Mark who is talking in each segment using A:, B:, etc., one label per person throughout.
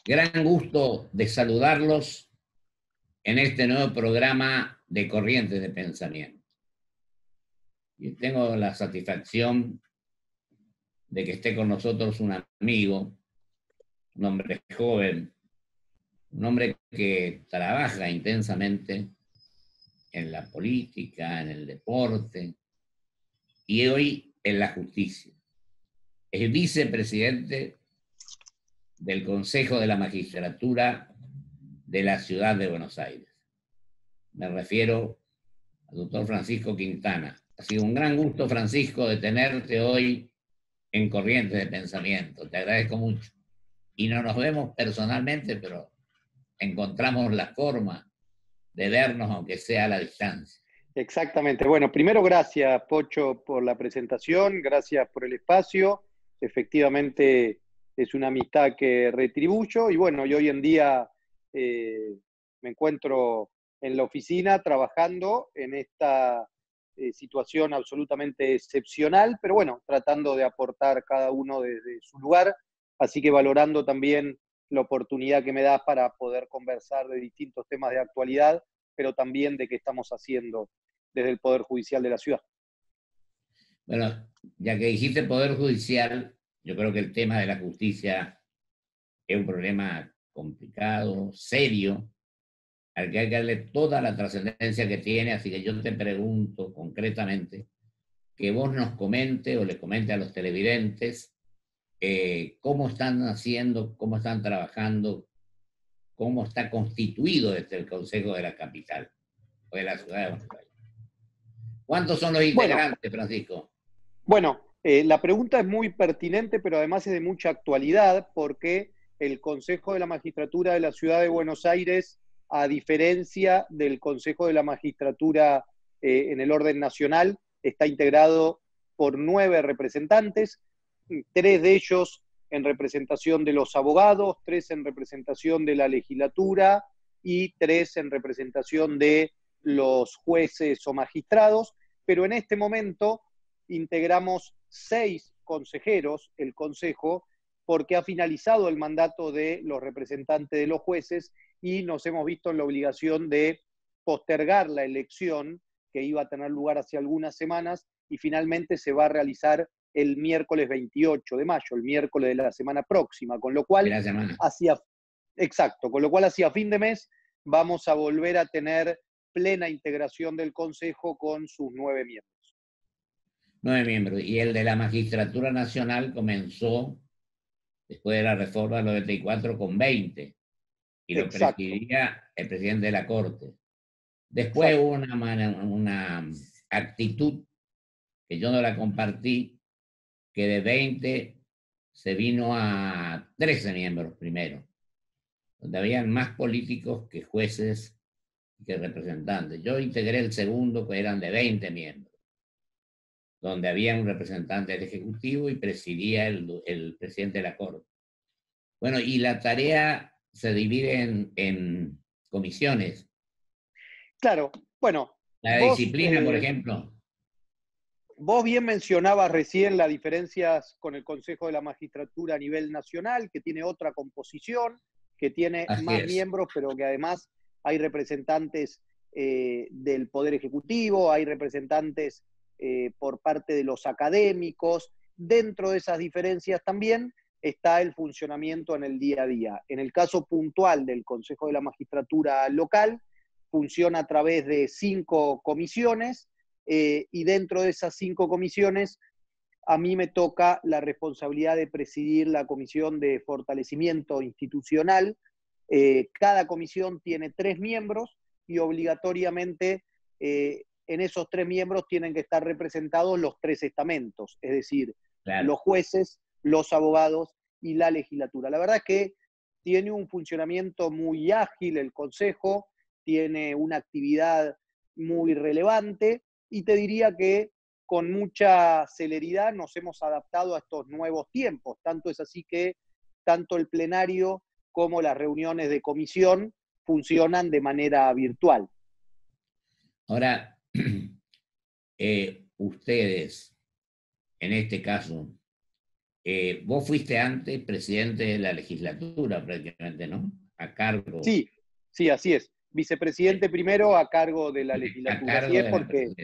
A: Gran gusto de saludarlos en este nuevo programa de Corrientes de Pensamiento. Y tengo la satisfacción de que esté con nosotros un amigo, un hombre joven, un hombre que trabaja intensamente en la política, en el deporte y hoy en la justicia. Es vicepresidente del Consejo de la Magistratura de la Ciudad de Buenos Aires. Me refiero al doctor Francisco Quintana. Ha sido un gran gusto, Francisco, de tenerte hoy en Corrientes de Pensamiento. Te agradezco mucho. Y no nos vemos personalmente, pero encontramos la forma de vernos, aunque sea a la distancia.
B: Exactamente. Bueno, primero gracias, Pocho, por la presentación, gracias por el espacio. Efectivamente es una amistad que retribuyo y bueno, y hoy en día me encuentro en la oficina trabajando en esta situación absolutamente excepcional, pero bueno, tratando de aportar cada uno desde su lugar, así que valorando también la oportunidad que me das para poder conversar de distintos temas de actualidad, pero también de qué estamos haciendo desde el Poder Judicial de la ciudad.
A: Bueno, ya que dijiste Poder Judicial, yo creo que el tema de la justicia es un problema complicado, serio, al que hay que darle toda la trascendencia que tiene, así que yo te pregunto concretamente que vos nos comente o le comente a los televidentes cómo están haciendo, cómo están trabajando, cómo está constituido desde el Consejo de la Capital o de la Ciudad de Buenos Aires. ¿Cuántos son los
B: Bueno,
A: integrantes, Francisco?
B: la pregunta es muy pertinente, pero además es de mucha actualidad, porque el Consejo de la Magistratura de la Ciudad de Buenos Aires, a diferencia del Consejo de la Magistratura en el orden nacional, está integrado por 9 representantes, 3 de ellos en representación de los abogados, 3 en representación de la legislatura y 3 en representación de los jueces o magistrados, pero en este momento integramos 6 consejeros, el Consejo, porque ha finalizado el mandato de los representantes de los jueces y nos hemos visto en la obligación de postergar la elección que iba a tener lugar hace algunas semanas y finalmente se va a realizar el miércoles 28 de mayo, el miércoles de la semana próxima, con lo cual hacia fin de mes vamos a volver a tener plena integración del Consejo con sus 9 miembros.
A: 9 miembros. Y el de la Magistratura Nacional comenzó después de la reforma del 94 con 20 y lo
B: Exacto.
A: presidía el presidente de la Corte. Después
B: Exacto.
A: hubo una actitud que yo no la compartí, que de 20 se vino a 13 miembros primero, donde habían más políticos que jueces y que representantes. Yo integré el segundo, que eran de 20 miembros, donde había un representante del Ejecutivo y presidía el presidente de la Corte. Bueno, y la tarea se divide en comisiones.
B: Claro, bueno,
A: La disciplina, por ejemplo.
B: Vos bien mencionabas recién las diferencias con el Consejo de la Magistratura a nivel nacional, que tiene otra composición, que tiene
A: Así
B: más
A: es.
B: miembros, pero que además hay representantes del Poder Ejecutivo, hay representantes por parte de los académicos. Dentro de esas diferencias también está el funcionamiento en el día a día. En el caso puntual del Consejo de la Magistratura local, funciona a través de 5 comisiones, y dentro de esas 5 comisiones a mí me toca la responsabilidad de presidir la comisión de fortalecimiento institucional. Cada comisión tiene 3 miembros y obligatoriamente en esos 3 miembros tienen que estar representados los 3 estamentos, es decir,
A: Claro.
B: los jueces, los abogados y la legislatura. La verdad es que tiene un funcionamiento muy ágil el Consejo, tiene una actividad muy relevante y te diría que con mucha celeridad nos hemos adaptado a estos nuevos tiempos. Tanto es así que tanto el plenario como las reuniones de comisión funcionan de manera virtual.
A: Ahora, ustedes, en este caso, Vos fuiste antes presidente de la legislatura prácticamente, ¿no? A cargo.
B: Sí, sí, así es. Vicepresidente primero a cargo de la
A: A
B: legislatura. Así
A: cargo
B: es
A: de
B: porque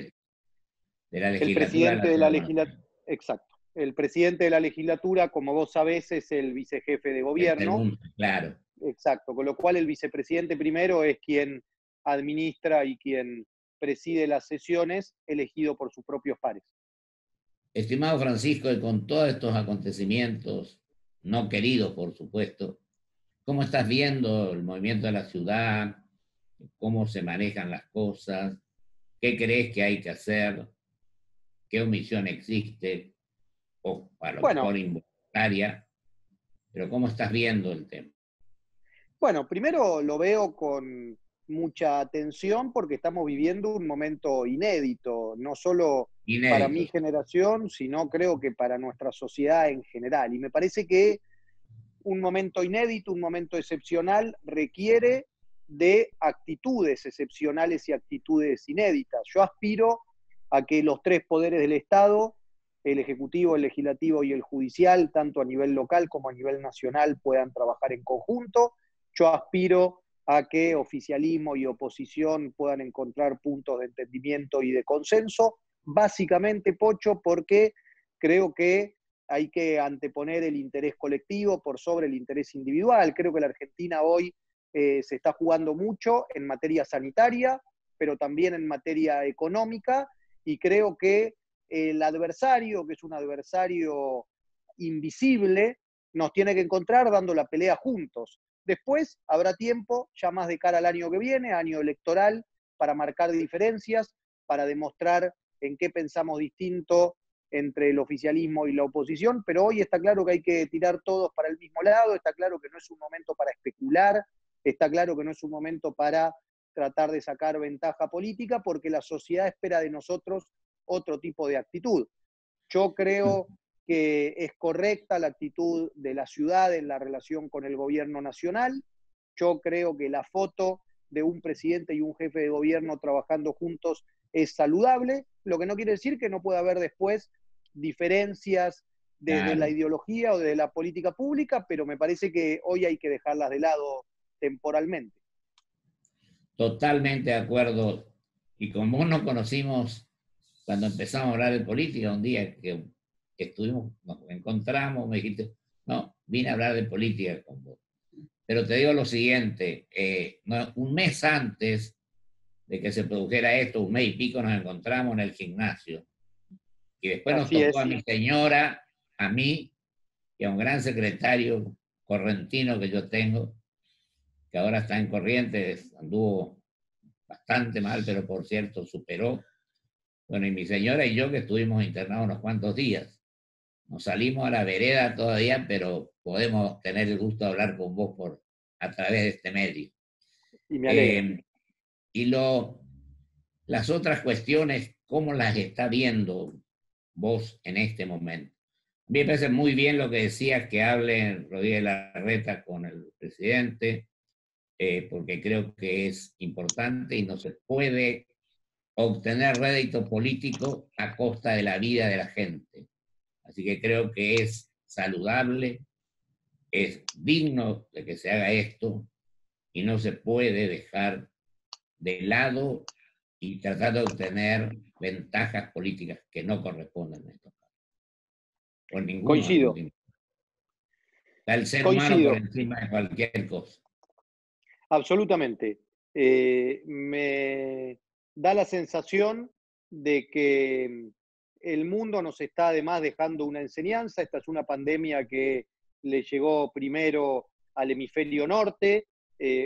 A: de la
B: el
A: legislatura de
B: presidente
A: la
B: de
A: Ciudad
B: la
A: de Buenos
B: legislatura,
A: Aires.
B: exacto, el presidente de la legislatura, como vos sabés, es el vicejefe de
A: El
B: gobierno,
A: segundo, claro.
B: exacto, con lo cual el vicepresidente primero es quien administra y quien preside las sesiones elegido por sus propios pares.
A: Estimado Francisco, y con todos estos acontecimientos, no queridos por supuesto, ¿cómo estás viendo el movimiento de la ciudad? ¿Cómo se manejan las cosas? ¿Qué crees que hay que hacer? ¿Qué omisión existe? O a lo
B: Bueno,
A: mejor involuntaria, pero ¿cómo estás viendo el tema?
B: bueno, primero lo veo con mucha atención porque estamos viviendo un momento inédito, no solo para mi
A: Inéditos.
B: generación, sino creo que para nuestra sociedad en general. Y me parece que un momento inédito, un momento excepcional, requiere de actitudes excepcionales y actitudes inéditas. Yo aspiro a que los tres poderes del Estado, el Ejecutivo, el Legislativo y el Judicial, tanto a nivel local como a nivel nacional, puedan trabajar en conjunto. Yo aspiro a que oficialismo y oposición puedan encontrar puntos de entendimiento y de consenso, básicamente, Pocho, porque creo que hay que anteponer el interés colectivo por sobre el interés individual. Creo que la Argentina hoy se está jugando mucho en materia sanitaria, pero también en materia económica, y creo que el adversario, que es un adversario invisible, nos tiene que encontrar dando la pelea juntos. Después habrá tiempo, ya más de cara al año que viene, año electoral, para marcar diferencias, para demostrar en qué pensamos distinto entre el oficialismo y la oposición, pero hoy está claro que hay que tirar todos para el mismo lado, está claro que no es un momento para especular, está claro que no es un momento para tratar de sacar ventaja política, porque la sociedad espera de nosotros otro tipo de actitud. Yo creo que es correcta la actitud de la ciudad en la relación con el gobierno nacional. Yo creo que la foto de un presidente y un jefe de gobierno trabajando juntos es saludable, lo que no quiere decir que no pueda haber después diferencias desde la
A: Claro,
B: ideología o de la política pública, pero me parece que hoy hay que dejarlas de lado temporalmente.
A: totalmente de acuerdo. Y como nos conocimos cuando empezamos a hablar de política, un día que estuvimos, nos encontramos, me dijiste, no, vine a hablar de política con vos. Pero te digo lo siguiente, un mes antes de que se produjera esto, un mes y pico, nos encontramos en el gimnasio. Y después nos
B: Así
A: tocó a
B: es,
A: mi señora, a mí y a un gran secretario correntino que yo tengo, que ahora está en Corrientes, anduvo bastante mal, pero por cierto superó. Bueno, y mi señora y yo que estuvimos internados unos cuantos días. Nos salimos a la vereda todavía, pero podemos tener el gusto de hablar con vos a través de este medio.
B: y me alegra.
A: Eh, y las otras cuestiones, ¿cómo las está viendo vos en este momento? A mí me parece muy bien lo que decías, que hable Rodríguez Larreta con el presidente, porque creo que es importante y no se puede obtener rédito político a costa de la vida de la gente. Así que creo que es saludable, es digno de que se haga esto y no se puede dejar de lado y tratar de obtener ventajas políticas que no corresponden a estos casos, por ninguno de los
B: Coincido,
A: últimos. Está el ser humano por
B: coincido.
A: encima de cualquier cosa.
B: Absolutamente. Me da la sensación de que el mundo nos está además dejando una enseñanza. Esta es una pandemia que le llegó primero al hemisferio norte,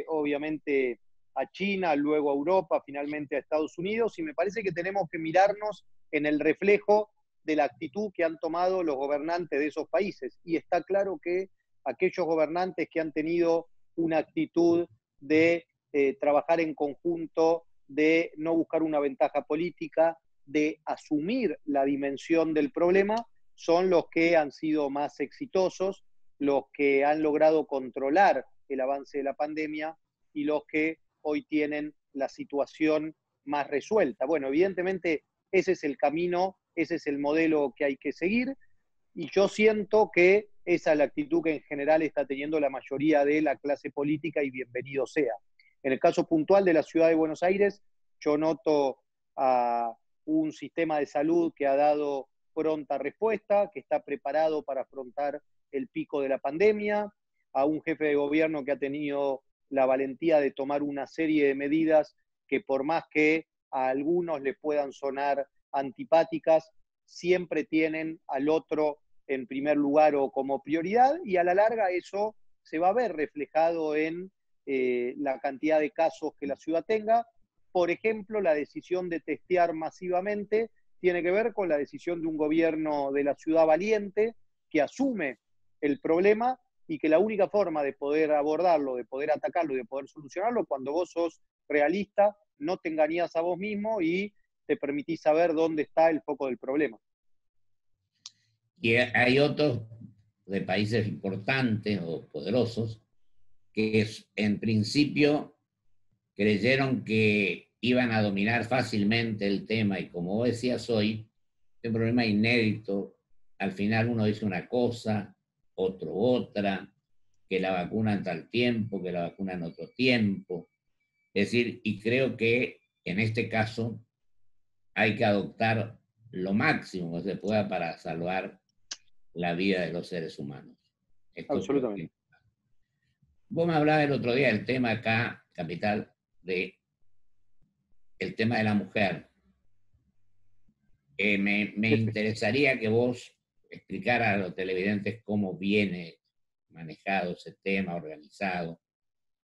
B: obviamente a China, luego a Europa, finalmente a Estados Unidos, y me parece que tenemos que mirarnos en el reflejo de la actitud que han tomado los gobernantes de esos países. Y está claro que aquellos gobernantes que han tenido una actitud de trabajar en conjunto, de no buscar una ventaja política, de asumir la dimensión del problema, son los que han sido más exitosos, los que han logrado controlar el avance de la pandemia y los que hoy tienen la situación más resuelta. Bueno, evidentemente ese es el camino, ese es el modelo que hay que seguir. Y yo siento que esa es la actitud que en general está teniendo la mayoría de la clase política y bienvenido sea. En el caso puntual de la ciudad de Buenos Aires, yo noto a un sistema de salud que ha dado pronta respuesta, que está preparado para afrontar el pico de la pandemia, a un jefe de gobierno que ha tenido la valentía de tomar una serie de medidas que por más que a algunos les puedan sonar antipáticas, siempre tienen al otro en primer lugar o como prioridad, y a la larga eso se va a ver reflejado en la cantidad de casos que la ciudad tenga. Por ejemplo, la decisión de testear masivamente tiene que ver con la decisión de un gobierno de la ciudad valiente que asume el problema y que la única forma de poder abordarlo, de poder atacarlo y de poder solucionarlo, cuando vos sos realista, no te engañás a vos mismo y te permitís saber dónde está el foco del problema.
A: Y hay otros de países importantes o poderosos que en principio creyeron que iban a dominar fácilmente el tema, y como vos decías hoy, es un problema inédito. Al final uno dice una cosa, otro otra, que la vacuna en tal tiempo, que la vacuna en otro tiempo. Es decir, y creo que en este caso hay que adoptar lo máximo que se pueda para salvar la vida de los seres humanos. Esto creo
B: Absolutamente.
A: que... Vos me hablabas el otro día del tema acá, capital, de el tema de la mujer. Me interesaría que vos explicaras a los televidentes cómo viene manejado ese tema, organizado,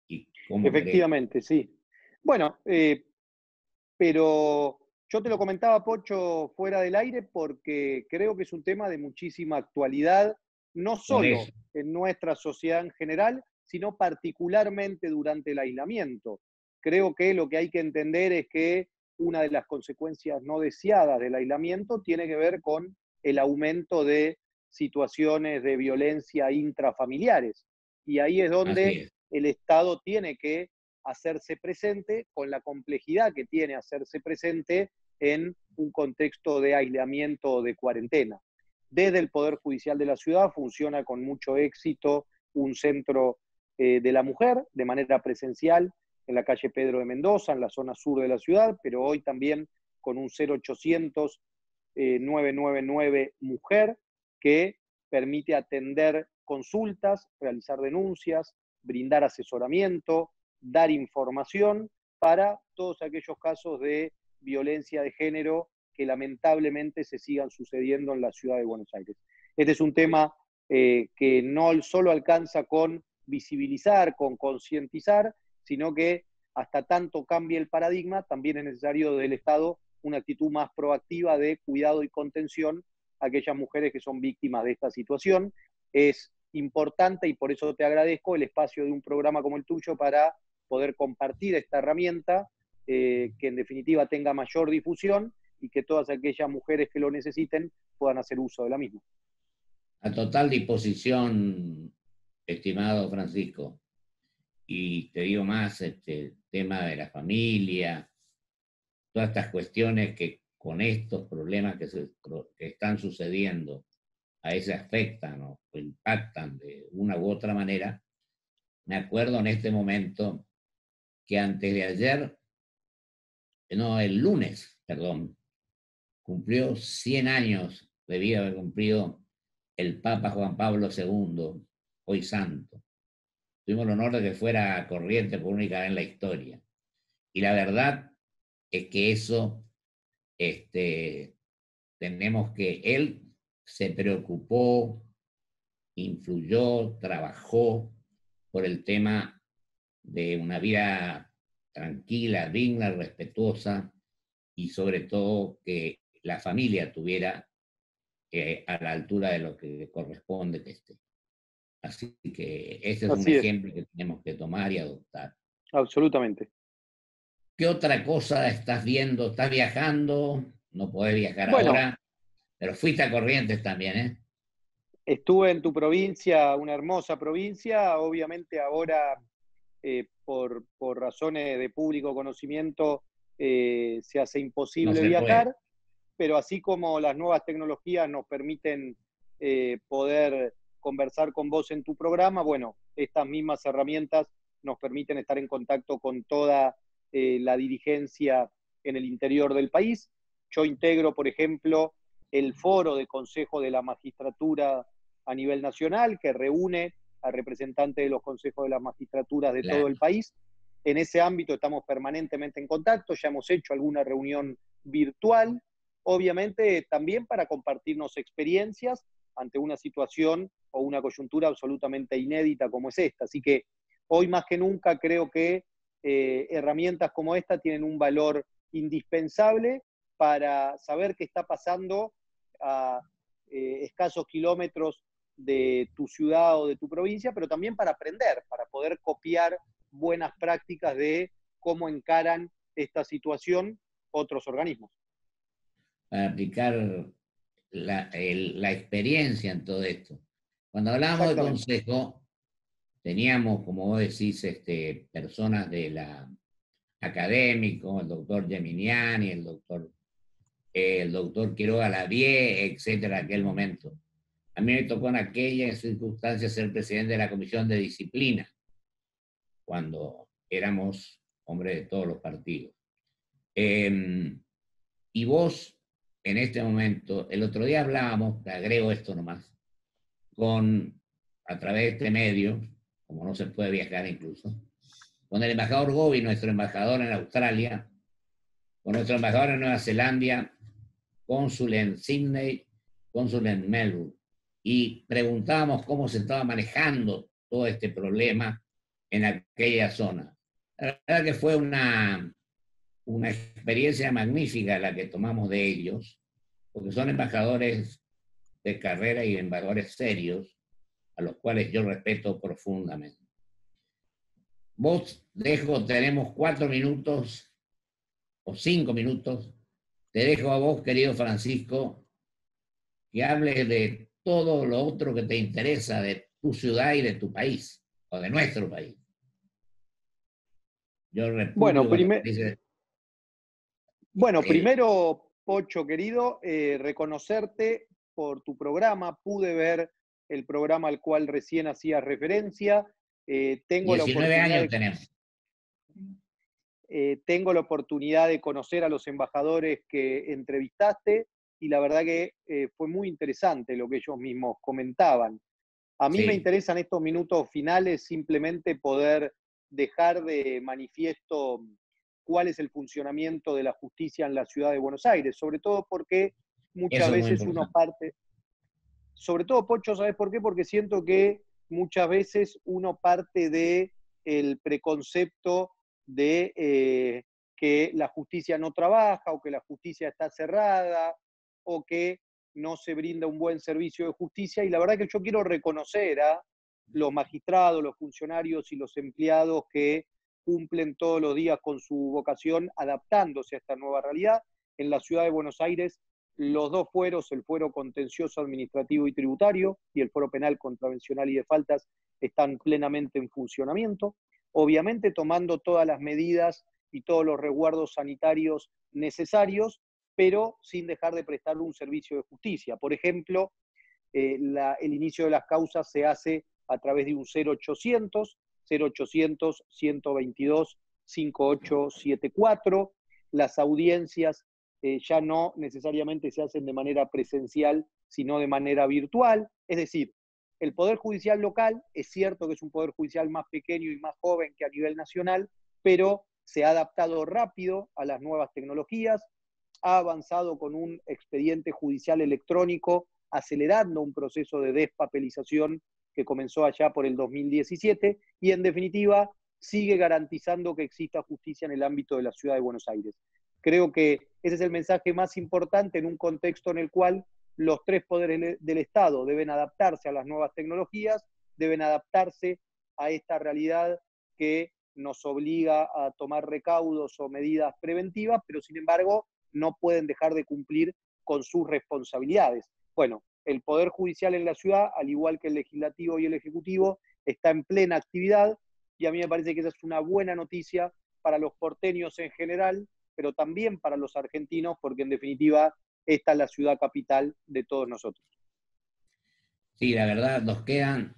A: y cómo crees.
B: Efectivamente, sí. Bueno, pero yo te lo comentaba, Pocho, fuera del aire, porque creo que es un tema de muchísima actualidad, no
A: Por eso,
B: solo en nuestra sociedad en general, sino particularmente durante el aislamiento. Creo que lo que hay que entender es que una de las consecuencias no deseadas del aislamiento tiene que ver con el aumento de situaciones de violencia intrafamiliares. Y ahí es
A: así
B: donde
A: es.
B: el Estado tiene que hacerse presente con la complejidad que tiene hacerse presente en un contexto de aislamiento o de cuarentena. Desde el Poder Judicial de la ciudad funciona con mucho éxito un centro de la mujer de manera presencial en la calle Pedro de Mendoza, en la zona sur de la ciudad, pero hoy también con un 0800 999 Mujer que permite atender consultas, realizar denuncias, brindar asesoramiento, dar información para todos aquellos casos de violencia de género que lamentablemente se sigan sucediendo en la ciudad de Buenos Aires. Este es un tema que no solo alcanza con visibilizar, con concientizar, sino que hasta tanto cambie el paradigma, también es necesario del Estado una actitud más proactiva de cuidado y contención a aquellas mujeres que son víctimas de esta situación. Es importante, y por eso te agradezco, el espacio de un programa como el tuyo para poder compartir esta herramienta, que en definitiva tenga mayor difusión y que todas aquellas mujeres que lo necesiten puedan hacer uso de la misma.
A: A total disposición, estimado Francisco. Y te digo más, tema de la familia, todas estas cuestiones que con estos problemas que están sucediendo a ese afectan o impactan de una u otra manera. Me acuerdo en este momento que antes de ayer, no, el lunes, perdón, cumplió 100 años, debía haber cumplido el Papa Juan Pablo II, hoy santo. Tuvimos el honor de que fuera Corrientes por única vez en la historia. Y la verdad es que eso, tenemos que, él se preocupó, influyó, trabajó por el tema de una vida tranquila, digna, respetuosa, y sobre todo que la familia tuviera a la altura de lo que corresponde que esté. Así que ese es un
B: Así es,
A: ejemplo que tenemos que tomar y adoptar.
B: absolutamente.
A: ¿Qué otra cosa estás viendo? ¿Estás viajando? No podés viajar
B: Bueno,
A: ahora, pero fuiste a Corrientes también, ¿eh?
B: estuve en tu provincia, una hermosa provincia, obviamente ahora por razones de público conocimiento se hace
A: No
B: imposible
A: se puede.
B: viajar, pero así como las nuevas tecnologías nos permiten poder conversar con vos en tu programa, bueno, estas mismas herramientas nos permiten estar en contacto con toda la dirigencia en el interior del país. Yo integro, por ejemplo, el foro de Consejo de la Magistratura a nivel nacional, que reúne a representantes de los consejos de las magistraturas de todo
A: Claro.
B: el país. En ese ámbito estamos permanentemente en contacto, ya hemos hecho alguna reunión virtual, obviamente también para compartirnos experiencias ante una situación o una coyuntura absolutamente inédita como es esta. Así que hoy más que nunca creo que herramientas como esta tienen un valor indispensable para saber qué está pasando a escasos kilómetros de tu ciudad o de tu provincia, pero también para aprender, para poder copiar buenas prácticas de cómo encaran esta situación otros organismos.
A: Para aplicar la experiencia en todo esto. Cuando hablábamos de
B: Exactamente.
A: consejo, teníamos, como vos decís, personas de la académicos, el doctor Geminiani, el doctor Quiroga Lavie, etcétera, en aquel momento. A mí me tocó en aquella circunstancia ser presidente de la Comisión de Disciplina, cuando éramos hombres de todos los partidos. Y vos, en este momento, el otro día hablábamos, te agrego esto nomás, a través de este medio, como no se puede viajar incluso, con el embajador Gobi, nuestro embajador en Australia, con nuestro embajador en Nueva Zelanda, cónsul en Sydney, cónsul en Melbourne, y preguntábamos cómo se estaba manejando todo este problema en aquella zona. La verdad que fue una experiencia magnífica la que tomamos de ellos, porque son embajadores de carrera y embajadores serios, a los cuales yo respeto profundamente. Vos, tenemos 4 minutos o 5 minutos. Te dejo a vos, querido Francisco, que hables de todo lo otro que te interesa de tu ciudad y de tu país, o de nuestro país. Yo
B: Bueno,
A: repudio cuando dice el,
B: primero, Pocho querido, reconocerte por tu programa. Pude ver el programa al cual recién hacías referencia. Tengo la
A: 19
B: oportunidad
A: años
B: de
A: tenemos.
B: tengo la oportunidad de conocer a los embajadores que entrevistaste y la verdad que fue muy interesante lo que ellos mismos comentaban. A mí me
A: Sí,
B: interesa en estos minutos finales simplemente poder dejar de manifiesto cuál es el funcionamiento de la justicia en la ciudad de Buenos Aires, sobre todo porque muchas
A: eso es muy
B: veces uno
A: importante.
B: parte, sobre todo Pocho, ¿sabes por qué? Porque siento que muchas veces uno parte de el preconcepto de que la justicia no trabaja o que la justicia está cerrada o que no se brinda un buen servicio de justicia. Y la verdad que yo quiero reconocer a los magistrados, los funcionarios y los empleados que cumplen todos los días con su vocación adaptándose a esta nueva realidad. En la ciudad de Buenos Aires los dos fueros, el fuero contencioso administrativo y tributario y el fuero penal contravencional y de faltas, están plenamente en funcionamiento, obviamente tomando todas las medidas y todos los resguardos sanitarios necesarios, pero sin dejar de prestar un servicio de justicia. Por ejemplo, el inicio de las causas se hace a través de un 0800, 0800 122 5874. Las audiencias ya no necesariamente se hacen de manera presencial, sino de manera virtual. Es decir, el Poder Judicial local es cierto que es un Poder Judicial más pequeño y más joven que a nivel nacional, pero se ha adaptado rápido a las nuevas tecnologías, ha avanzado con un expediente judicial electrónico, acelerando un proceso de despapelización que comenzó allá por el 2017 y en definitiva sigue garantizando que exista justicia en el ámbito de la ciudad de Buenos Aires. Creo que ese es el mensaje más importante en un contexto en el cual los tres poderes del Estado deben adaptarse a las nuevas tecnologías, deben adaptarse a esta realidad que nos obliga a tomar recaudos o medidas preventivas, pero sin embargo no pueden dejar de cumplir con sus responsabilidades. Bueno, el Poder Judicial en la ciudad, al igual que el Legislativo y el Ejecutivo, está en plena actividad y a mí me parece que esa es una buena noticia para los porteños en general, pero también para los argentinos, porque en definitiva esta es la ciudad capital de todos nosotros.
A: Sí, la verdad, nos quedan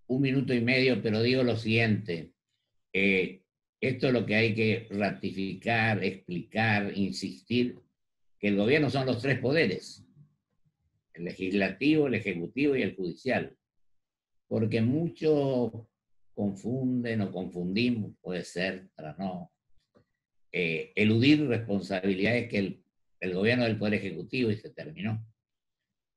A: 1 minuto y medio, pero digo lo siguiente. Esto es lo que hay que ratificar, explicar, insistir, que el gobierno son los tres poderes, el legislativo, el ejecutivo y el judicial, porque muchos confunden o confundimos, puede ser, para no eludir responsabilidades que el gobierno del poder ejecutivo y se terminó.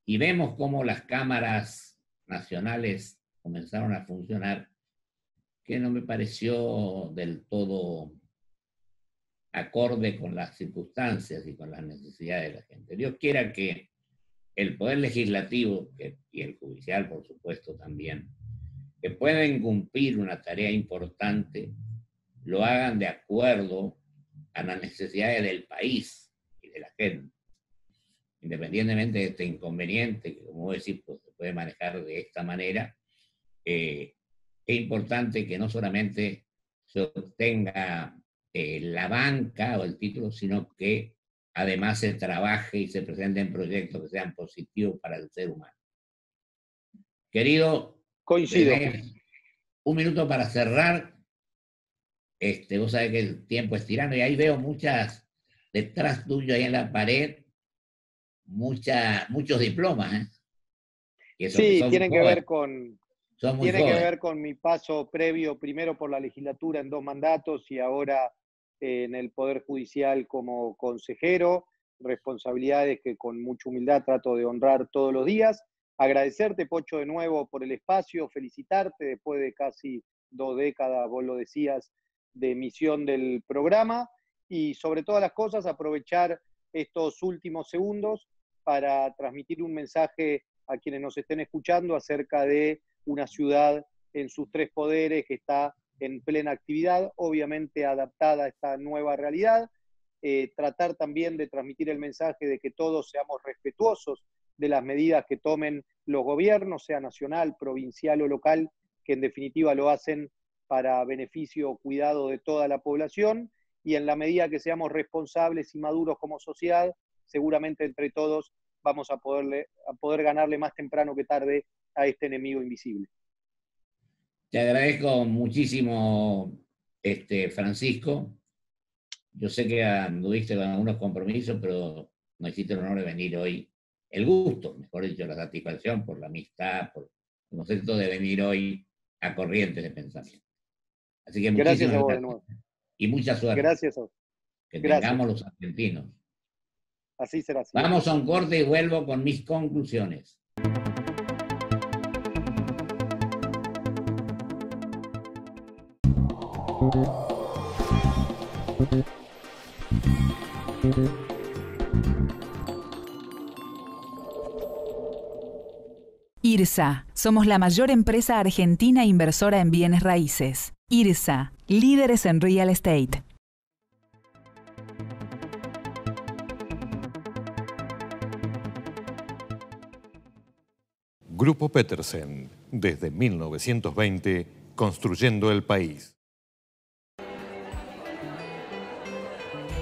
A: Y vemos cómo las cámaras nacionales comenzaron a funcionar, que no me pareció del todo acorde con las circunstancias y con las necesidades de la gente. Dios quiera que el poder legislativo y el judicial, por supuesto, también, que pueden cumplir una tarea importante, lo hagan de acuerdo a las necesidades del país y de la gente. Independientemente de este inconveniente, que como decir, pues, se puede manejar de esta manera, es importante que no solamente se obtenga la banca o el título, sino que además se trabaje y se presenten proyectos que sean positivos para el ser humano. Querido,
B: Coincido.
A: 1 minuto para cerrar. Vos sabés que el tiempo es tirano y ahí veo detrás tuyo ahí en la pared, muchos diplomas, ¿eh? Y eso que
B: Sí,
A: son muy
B: tienen que ver
A: jóvenes.
B: con mi paso previo, primero por la legislatura en 2 mandatos y ahora en el Poder Judicial como consejero, responsabilidades que con mucha humildad trato de honrar todos los días. Agradecerte, Pocho, de nuevo por el espacio, felicitarte después de casi 2 décadas, vos lo decías, de emisión del programa y sobre todas las cosas aprovechar estos últimos segundos para transmitir un mensaje a quienes nos estén escuchando acerca de una ciudad en sus 3 poderes que está en plena actividad, obviamente adaptada a esta nueva realidad. Tratar también de transmitir el mensaje de que todos seamos respetuosos de las medidas que tomen los gobiernos, sea nacional, provincial o local, que en definitiva lo hacen para beneficio o cuidado de toda la población, y en la medida que seamos responsables y maduros como sociedad, seguramente entre todos vamos a poder ganarle más temprano que tarde a este enemigo invisible.
A: Te agradezco muchísimo, Francisco. Yo sé que anduviste con algunos compromisos, pero no hiciste el honor de venir hoy. El gusto, mejor dicho, la satisfacción por la amistad, por el concepto de venir hoy a Corrientes de Pensamiento. Así que
B: Gracias
A: muchísimas
B: a vos de
A: gracias.
B: nuevo.
A: Y mucha suerte.
B: Gracias a vos.
A: Que
B: Gracias.
A: tengamos los argentinos.
B: Así será siempre.
A: Vamos a un corte y vuelvo con mis conclusiones.
C: IRSA. Somos la mayor empresa argentina inversora en bienes raíces. IRSA. Líderes en real estate.
D: Grupo Petersen. Desde 1920, construyendo el país.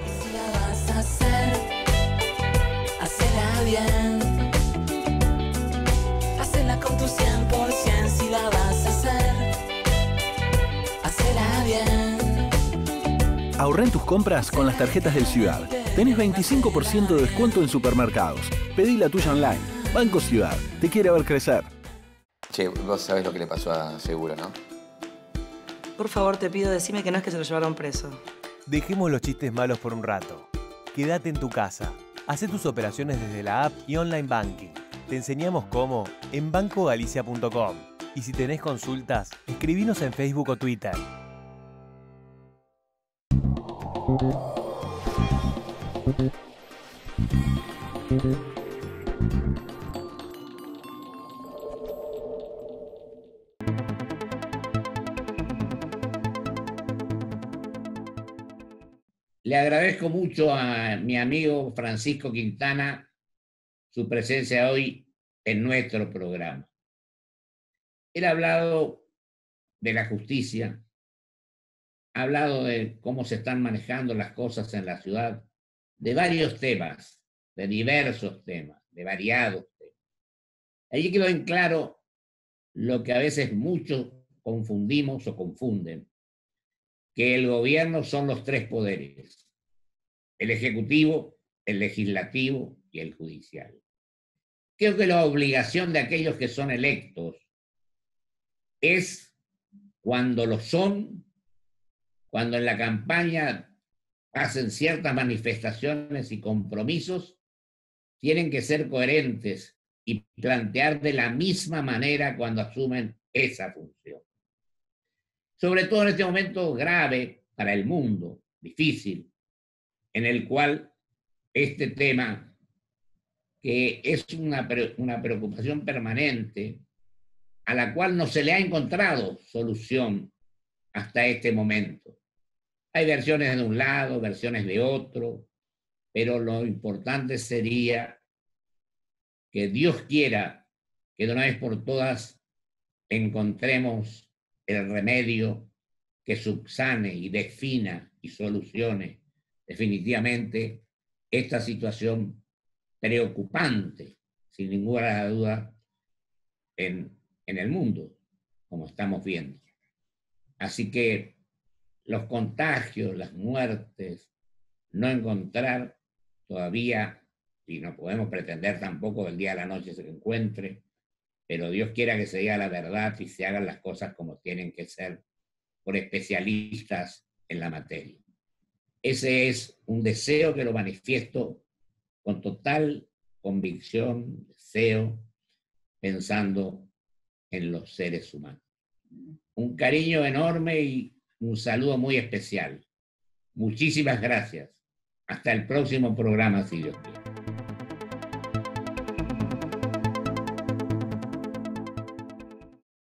E: Si la vas a hacer, hacela bien. Hacela con tu 100%. Si la vas a hacer, hacela bien.
F: Ahorra en tus compras con las tarjetas del Ciudad. Tenés 25% de descuento en supermercados. Pedí la tuya online. Banco Ciudad. Te quiere ver crecer.
G: Che, vos sabés lo que le pasó a Seguro, ¿no?
H: Por favor, te pido, decime que no es que se lo llevaron preso.
I: Dejemos los chistes malos por un rato. Quédate en tu casa. Hacé tus operaciones desde la app y online banking. Te enseñamos cómo en bancogalicia.com. Y si tenés consultas, escribinos en Facebook o Twitter.
A: Le agradezco mucho a mi amigo Francisco Quintana su presencia hoy en nuestro programa. Él ha hablado de la justicia, ha hablado de cómo se están manejando las cosas en la ciudad, de varios temas, de diversos temas, de variados temas. Allí quedó en claro lo que a veces muchos confundimos o confunden, que el gobierno son los tres poderes: el ejecutivo, el legislativo y el judicial. Creo que la obligación de aquellos que son electos es, cuando lo son, cuando en la campaña hacen ciertas manifestaciones y compromisos, tienen que ser coherentes y plantear de la misma manera cuando asumen esa función. Sobre todo en este momento grave para el mundo, difícil, en el cual este tema, que es una preocupación permanente, a la cual no se le ha encontrado solución hasta este momento. Hay versiones de un lado, versiones de otro, pero lo importante sería que Dios quiera que de una vez por todas encontremos el remedio que subsane y defina y solucione definitivamente esta situación preocupante, sin ninguna duda, en el mundo, como estamos viendo. Así que los contagios, las muertes, no encontrar todavía, y no podemos pretender tampoco del día a la noche se encuentre, pero Dios quiera que se diga la verdad y se hagan las cosas como tienen que ser por especialistas en la materia. Ese es un deseo que lo manifiesto con total convicción, deseo, pensando en los seres humanos. Un cariño enorme y un saludo muy especial. Muchísimas gracias. Hasta el próximo programa, si Dios quiere.